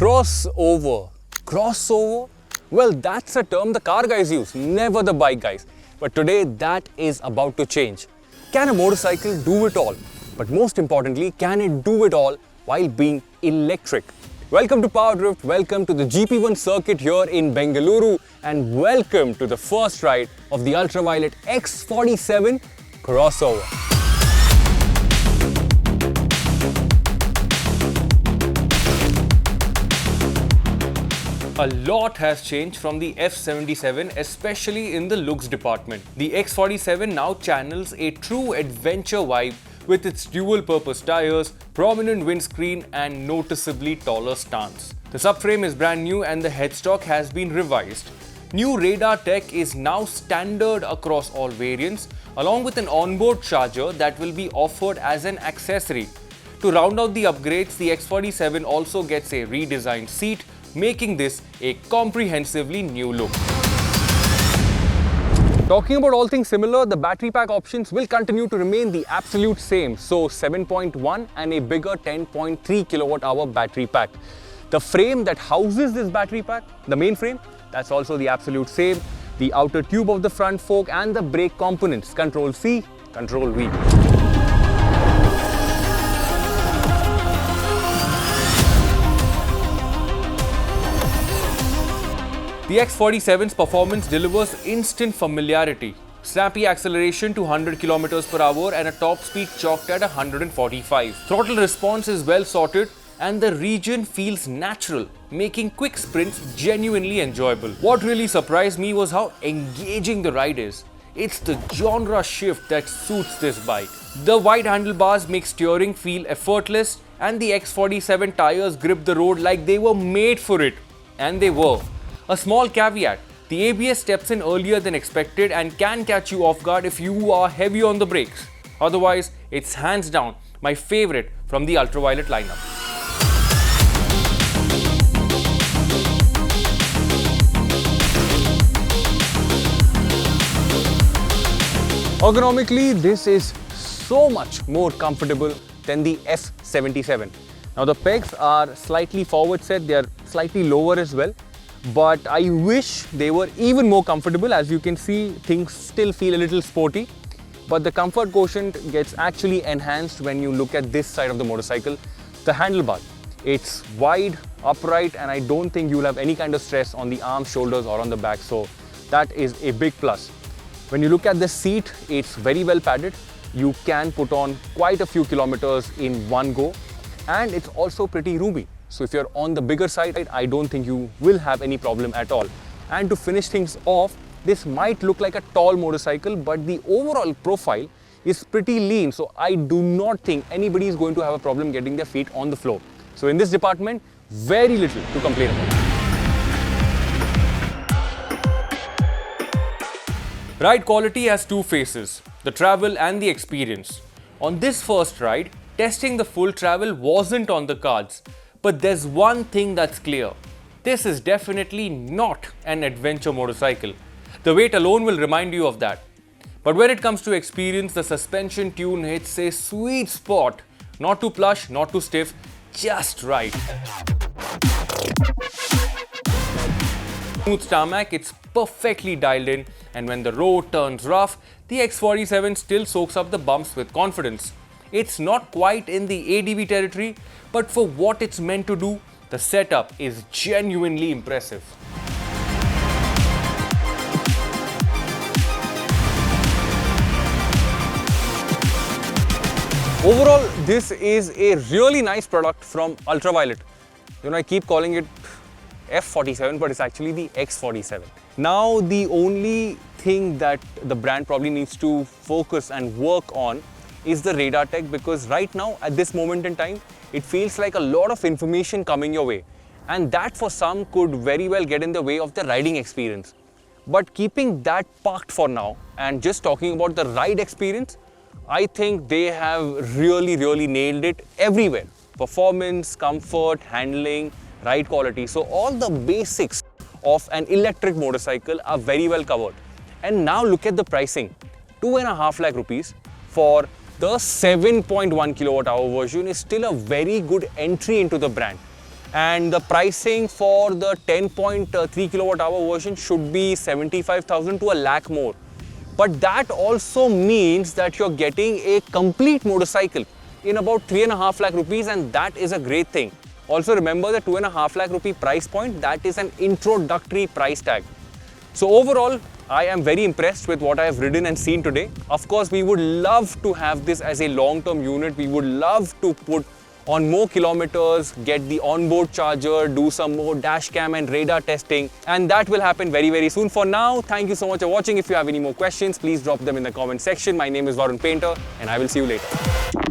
Crossover. Crossover? Well, that's a term the car guys use, never the bike guys. But today that is about to change. Can a motorcycle do it all? But most importantly, can it do it all while being electric? Welcome to Power Drift, welcome to the GP1 circuit here in Bengaluru, and welcome to the first ride of the Ultraviolette X47 Crossover. A lot has changed from the F77, especially in the looks department. The X47 now channels a true adventure vibe with its dual-purpose tires, prominent windscreen and noticeably taller stance. The subframe is brand new and the headstock has been revised. New radar tech is now standard across all variants, along with an onboard charger that will be offered as an accessory. To round out the upgrades, the X47 also gets a redesigned seat, making this a comprehensively new look. Talking about all things similar, the battery pack options will continue to remain the absolute same. So 7.1 and a bigger 10.3 kilowatt hour battery pack. The frame that houses this battery pack, the main frame, that's also the absolute same. The outer tube of the front fork and the brake components, Control C, Control V. The X47's performance delivers instant familiarity, snappy acceleration to 100 km per hour and a top speed chalked at 145. Throttle response is well sorted and the region feels natural, making quick sprints genuinely enjoyable. What really surprised me was how engaging the ride is. It's the genre shift that suits this bike. The wide handlebars make steering feel effortless and the X47 tires grip the road like they were made for it. And they were. A small caveat, the ABS steps in earlier than expected and can catch you off guard if you are heavy on the brakes. Otherwise, it's hands down my favorite from the Ultraviolette lineup. Ergonomically, this is so much more comfortable than the F77. Now the pegs are slightly forward set, they are slightly lower as well. But I wish they were even more comfortable. As you can see, things still feel a little sporty, but the comfort quotient gets actually enhanced when you look at this side of the motorcycle. The handlebar, it's wide, upright, and I don't think you'll have any kind of stress on the arms, shoulders or on the back, so that is a big plus. When you look at the seat, it's very well padded. You can put on quite a few kilometers in one go, and it's also pretty roomy. So if you're on the bigger side, I don't think you will have any problem at all. And to finish things off, this might look like a tall motorcycle, but the overall profile is pretty lean. So I do not think anybody is going to have a problem getting their feet on the floor. So in this department, very little to complain about. Ride quality has two faces, the travel and the experience. On this first ride, testing the full travel wasn't on the cards. But there's one thing that's clear. This is definitely not an adventure motorcycle. The weight alone will remind you of that. But when it comes to experience, the suspension tune hits a sweet spot. Not too plush, not too stiff, just right. Smooth tarmac, it's perfectly dialed in, and when the road turns rough, the X47 still soaks up the bumps with confidence. It's not quite in the ADV territory, but for what it's meant to do, the setup is genuinely impressive. Overall, this is a really nice product from Ultraviolette. I keep calling it F47, but it's actually the X47. Now, the only thing that the brand probably needs to focus and work on is the radar tech, because right now at this moment in time it feels like a lot of information coming your way, and that for some could very well get in the way of the riding experience. But keeping that parked for now and just talking about the ride experience, I think they have really nailed it everywhere. Performance, comfort, handling, ride quality. So all the basics of an electric motorcycle are very well covered. And now look at the pricing. 2.5 lakh rupees for the 7.1 kilowatt hour version is still a very good entry into the brand. And the pricing for the 10.3 kilowatt hour version should be 75,000 to a lakh more. But that also means that you're getting a complete motorcycle in about 3.5 lakh rupees, and that is a great thing. Also remember the 2.5 lakh rupee price point, that is an introductory price tag. So overall, I am very impressed with what I have ridden and seen today. Of course, we would love to have this as a long-term unit. We would love to put on more kilometers, get the onboard charger, do some more dash cam and radar testing, and that will happen very, very soon. For now, thank you so much for watching. If you have any more questions, please drop them in the comment section. My name is Varun Painter, and I will see you later.